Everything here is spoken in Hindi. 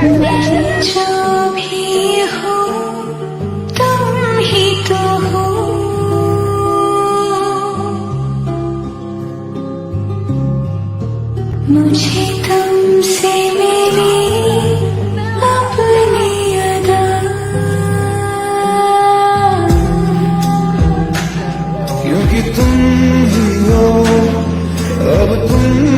मैं जो भी हूँ तुम ही तो हो, मुझे तुमसे मेरी अपनी अदा, क्योंकि तुम ही हो अब तुम